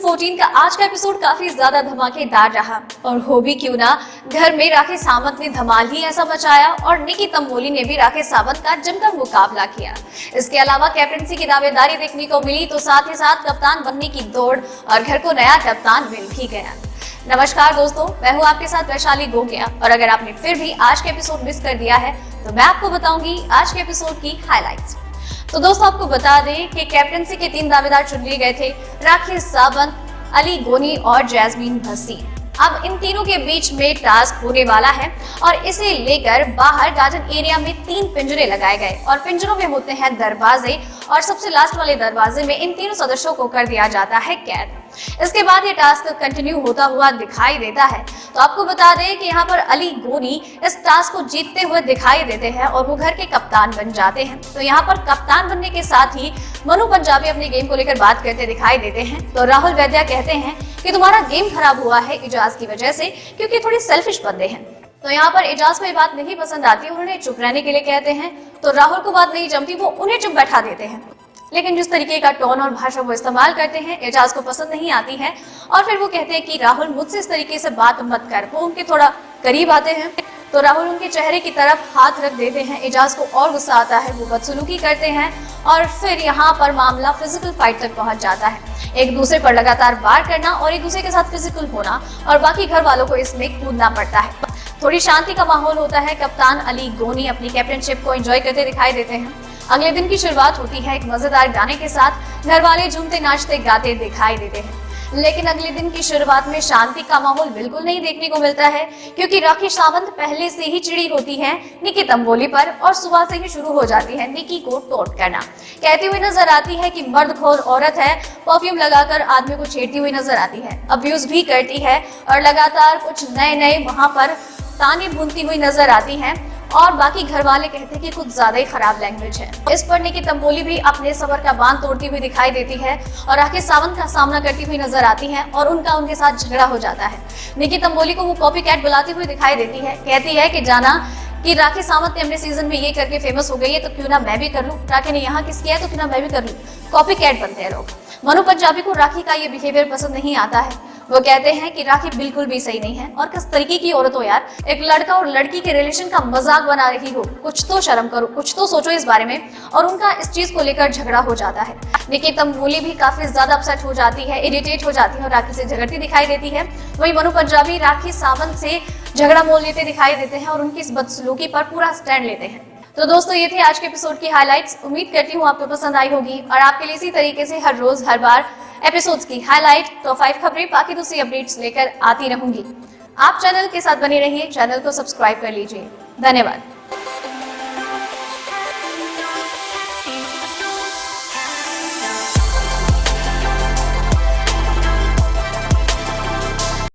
14 का आज का एपिसोड काफी ज्यादा धमाकेदार रहा और हो भी क्यों ना, घर में राखी सावंत ने धमाल ही ऐसा मचाया और निकी तंबोली ने भी राखी सावंत का जमकर मुकाबला किया। इसके अलावा कैप्टनसी की दावेदारी देखने को मिली तो साथ ही साथ कप्तान बनने की दौड़ और घर को नया कप्तान मिल भी गया। नमस्कार दोस्तों, मैं हूँ आपके साथ वैशाली गोगिया और अगर आपने फिर भी आज के एपिसोड मिस कर दिया है तो मैं आपको बताऊंगी आज के एपिसोड की हाइलाइट्स। तो दोस्तों आपको बता दें कि कैप्टनसी के 3 दावेदार चुन लिए गए थे, राखी सावंत, अली गोनी और जैस्मीन भसीन। अब इन तीनों के बीच में टास्क होने वाला है और इसे लेकर बाहर गार्डन एरिया में 3 पिंजरे लगाए गए और पिंजरों में होते हैं दरवाजे और सबसे लास्ट वाले दरवाजे में इन तीनों सदस्यों को कर दिया जाता है कैद। इसके बाद ये टास्क कंटिन्यू होता हुआ दिखाई देता है। तो आपको बता दें कि यहाँ पर अली गोनी इस टास्क को जीतते हुए दिखाई देते हैं और वो घर के कप्तान बन जाते हैं। तो यहाँ पर कप्तान बनने के साथ ही मनु पंजाबी अपने गेम को लेकर बात करते दिखाई देते हैं। तो राहुल वैद्या कहते हैं कि तुम्हारा गेम खराब हुआ है इजाज की वजह से, क्योंकि थोड़ी सेल्फिश बंदे हैं। तो यहाँ पर एजाज को ये बात नहीं पसंद आती, उन्हें चुप रहने के लिए कहते हैं। तो राहुल को बात नहीं जमती, वो उन्हें चुप बैठा देते हैं। लेकिन जिस तरीके का टोन और भाषा वो इस्तेमाल करते हैं एजाज को पसंद नहीं आती है और फिर वो कहते हैं कि राहुल मुझसे इस तरीके से बात मत कर। वो उनके थोड़ा करीब आते हैं तो राहुल उनके चेहरे की तरफ हाथ रख देते हैं। एजाज को और गुस्सा आता है, वो बदसलूकी करते हैं और फिर यहाँ पर मामला फिजिकल फाइट तक पहुंच जाता है। एक दूसरे पर लगातार वार करना और एक दूसरे के साथ फिजिकल होना और बाकी घर वालों को इसमें कूदना पड़ता है। थोड़ी शांति का माहौल होता है। कप्तान अली गोनी अपनी कैप्टनशिप को एंजॉय करते दिखाई देते हैं। अगले दिन की शुरुआत होती है एक मजेदार गाने के साथ। घर वाले झूमते नाचते गाते दिखाई देते हैं। लेकिन अगले दिन की शुरुआत में शांति का माहौल बिल्कुल नहीं देखने को मिलता है, क्योंकि राखी सावंत पहले से ही चिड़ी होती है निकी तंबोली पर और सुबह से ही शुरू हो जाती है निकी को टोंट करना। कहती हुई नजर आती है कि मर्दखोर औरत है, परफ्यूम लगाकर आदमी को छेड़ती हुई नजर आती है, अब्यूज भी करती है और लगातार कुछ नए वहां पर ताने बुनती हुई नजर आती है। और बाकी घर वाले कहते हैं कि कुछ ज्यादा ही खराब लैंग्वेज है। इस पर निकी तंबोली भी अपने सबर का बांध तोड़ती हुई दिखाई देती है और राखी सावंत का सामना करती हुई नजर आती है और उनके साथ झगड़ा हो जाता है। निकी तंबोली को वो कॉपी कैट बुलाती हुई दिखाई देती है। कहती है कि जाना कि राखी सावंत ने अपने सीजन में ये करके फेमस हो गई है तो क्यों ना मैं भी कर लूं। राखी ने यहाँ किस किया है तो क्यों ना मैं भी कर लूं। कॉपी कैट बनते हैं लोग। मनु पंजाबी को राखी का ये बिहेवियर पसंद नहीं आता है। वो कहते हैं कि राखी बिल्कुल भी सही नहीं है और किस तरीके की औरत हो यार, एक लड़का और लड़की के रिलेशन का मजाक बना रही हो। कुछ तो शर्म करो, कुछ तो सोचो इस बारे में। और उनका इस चीज को लेकर झगड़ा हो जाता है। निकी तंबोली भी काफी ज्यादा अपसेट हो जाती है, इरिटेट हो जाती है और राखी से झगड़ती दिखाई देती है। वहीं मनु पंजाबी राखी सावंत से झगड़ा मोल लेते दिखाई देते हैं और उनकी इस बदसलूकी पर पूरा स्टैंड लेते हैं। तो दोस्तों ये थे आज के एपिसोड की हाइलाइट्स। उम्मीद करती हूँ आपको पसंद आई होगी और आपके लिए इसी तरीके से हर रोज हर बार एपिसोड्स की हाइलाइट, टॉप 5 खबरें, बाकी दूसरी अपडेट्स लेकर आती रहूंगी। आप चैनल के साथ बने रहिए, चैनल को सब्सक्राइब कर लीजिए। धन्यवाद।